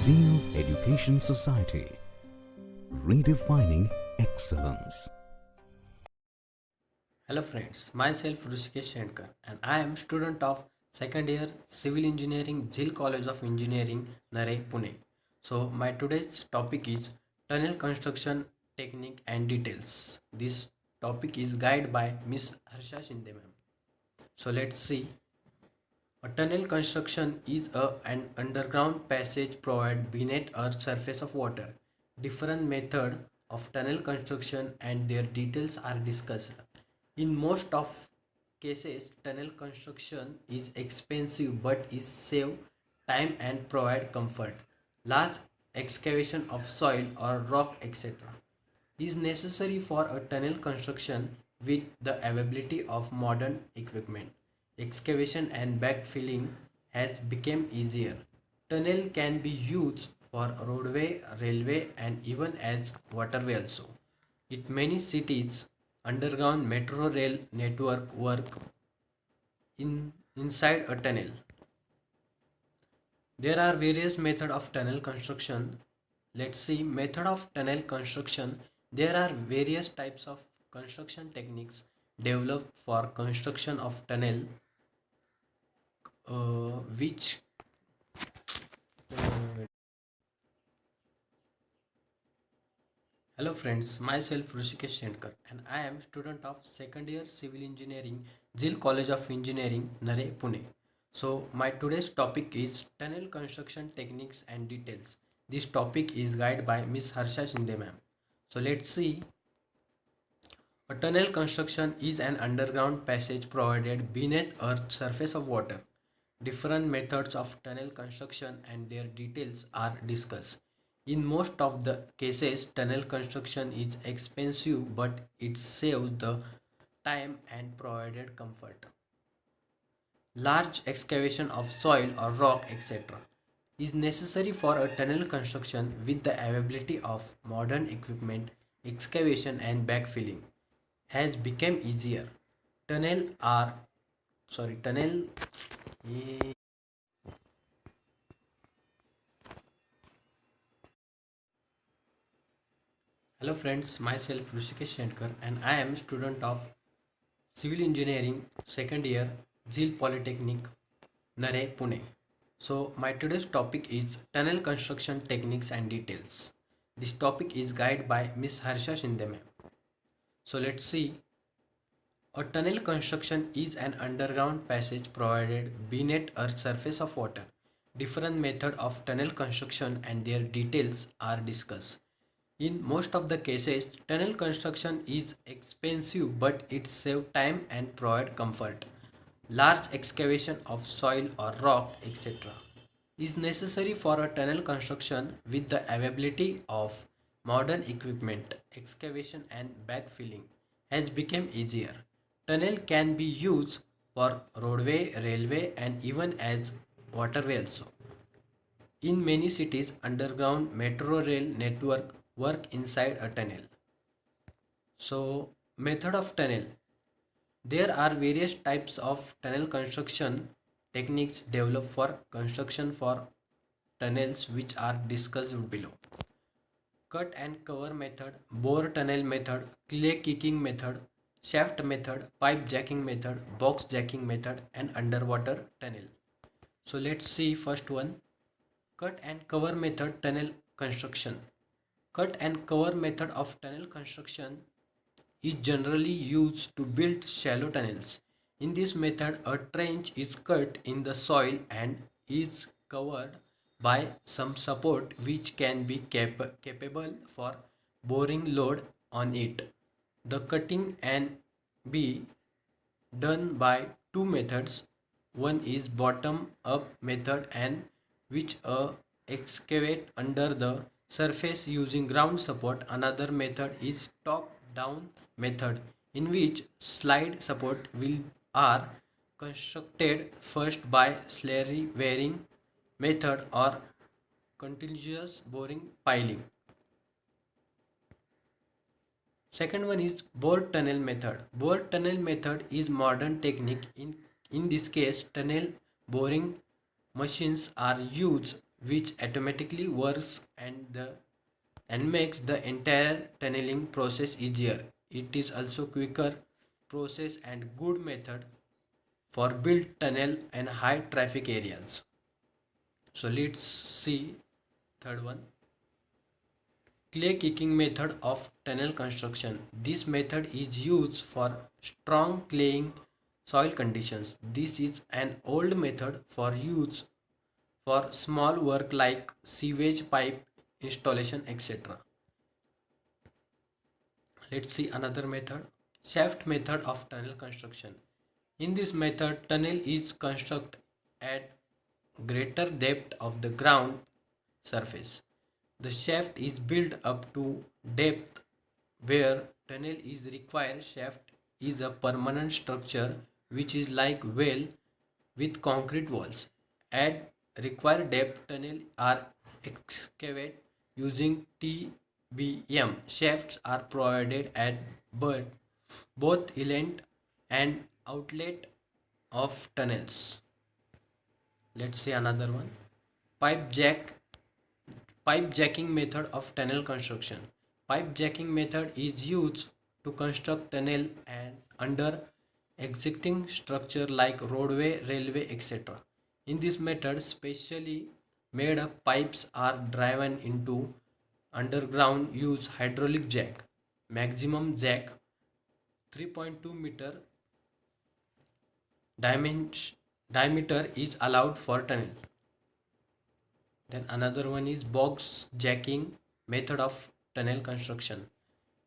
Zeno Education Society, redefining excellence. Hello friends, myself Rushikesh Shankar and I am student of second year Civil Engineering Jil College of Engineering Nare Pune. So my today's topic is tunnel construction technique and details. This topic is guided by Miss Harsha Shinde ma'am. So let's see. A tunnel construction is an underground passage provided beneath Earth's surface of water. Different methods of tunnel construction and their details are discussed. In most of cases, tunnel construction is expensive but is save time and provide comfort. Large excavation of soil or rock etc. is necessary for a tunnel construction with the availability of modern equipment. Excavation and backfilling has become easier. Tunnel can be used for roadway, railway and even as waterway also. In many cities, underground metro rail network work inside a tunnel. There are various methods of tunnel construction. Let's see method of tunnel construction. There are various types of construction techniques developed for construction of tunnel, which hello friends, myself Rushikesh Shankar and I am student of second year Civil Engineering, Jil College of Engineering, Nare, Pune. So my today's topic is tunnel construction techniques and details. This topic is guided by Miss Harsha Shinde ma'am. So let's see. A tunnel construction is an underground passage provided beneath Earth's surface of water. Different methods of tunnel construction and their details are discussed. In most of the cases, tunnel construction is expensive but it saves the time and provided comfort. Large excavation of soil or rock etc. is necessary for a tunnel construction with the availability of modern equipment. Excavation and backfilling has become easier. Tunnel are tunnel. Hello friends, myself Rushikesh Shankar and I am student of Civil Engineering second year Jil Polytechnic Nare Pune. So my today's topic is tunnel construction techniques and details. This topic is guided by Miss Harsha Shinde ma'am. So let's see. A tunnel construction is an underground passage provided beneath Earth's surface of water. Different methods of tunnel construction and their details are discussed. In most of the cases, tunnel construction is expensive but it saves time and provide comfort. Large excavation of soil or rock etc. is necessary for a tunnel construction with the availability of modern equipment. Excavation and backfilling has become easier. Tunnel can be used for roadway, railway and even as waterway also. In many cities, underground metro rail network work inside a tunnel. So, method of tunnel. There are various types of tunnel construction techniques developed for construction for tunnels which are discussed below. Cut and cover method, bore tunnel method, clay kicking method, shaft method, pipe jacking method, box jacking method and underwater tunnel. So let's see first one. Cut and cover method tunnel construction. Cut and cover method of tunnel construction is generally used to build shallow tunnels. In this method, a trench is cut in the soil and is covered by some support which can be capable for boring load on it. The cutting can be done by two methods. One is bottom up method and which excavate under the surface using ground support. Another method is top down method in which slide support will are constructed first by slurry wearing method or continuous boring piling. Second one is bore tunnel method. Bore tunnel method is modern technique. In this case, tunnel boring machines are used which automatically works and makes the entire tunneling process easier. It is also quicker process and good method for built tunnel and high traffic areas. So let's see third one. Clay kicking method of tunnel construction. This method is used for strong claying soil conditions. This is an old method for use for small work like sewage pipe installation, etc. Let's see another method. Shaft method of tunnel construction. In this method, tunnel is constructed at greater depth of the ground surface. The shaft is built up to depth where tunnel is required. Shaft is a permanent structure which is like well with concrete walls. At required depth, tunnel are excavated using TBM. Shafts are provided at both inlet and outlet of tunnels. Let's see another one. Pipe jack Pipe jacking method of tunnel construction. Pipe jacking method is used to construct tunnel and under existing structure like roadway, railway, etc. In this method, specially made up pipes are driven into underground. Use hydraulic jack. Maximum jack 3.2 meter diameter is allowed for tunnel. Then another one is box jacking method of tunnel construction.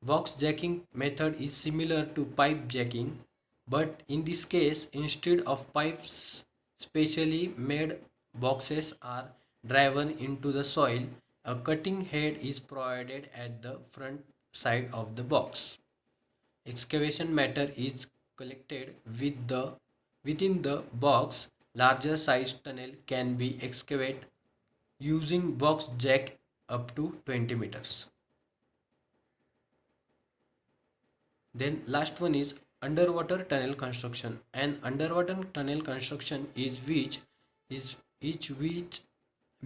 Box jacking method is similar to pipe jacking, but in this case, instead of pipes, specially made boxes are driven into the soil. A cutting head is provided at the front side of the box. Excavation matter is collected within the box. Larger sized tunnel can be excavated using box jack up to 20 meters. Then last one is underwater tunnel construction. An underwater tunnel construction is which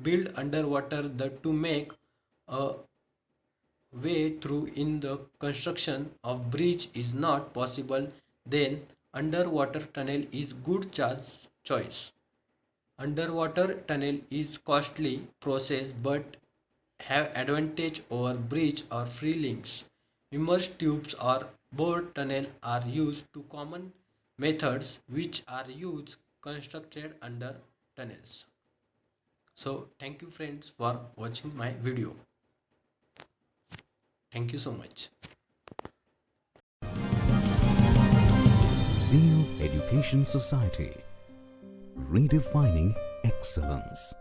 build underwater to make a way through. In the construction of bridge is not possible, then underwater tunnel is good choice. Underwater tunnel is costly process but have advantage over bridge or free links. Immersed tubes or bored tunnel are used to common methods which are used constructed under tunnels. So thank you friends for watching my video. Thank you so much. Zeal Education Society, redefining excellence.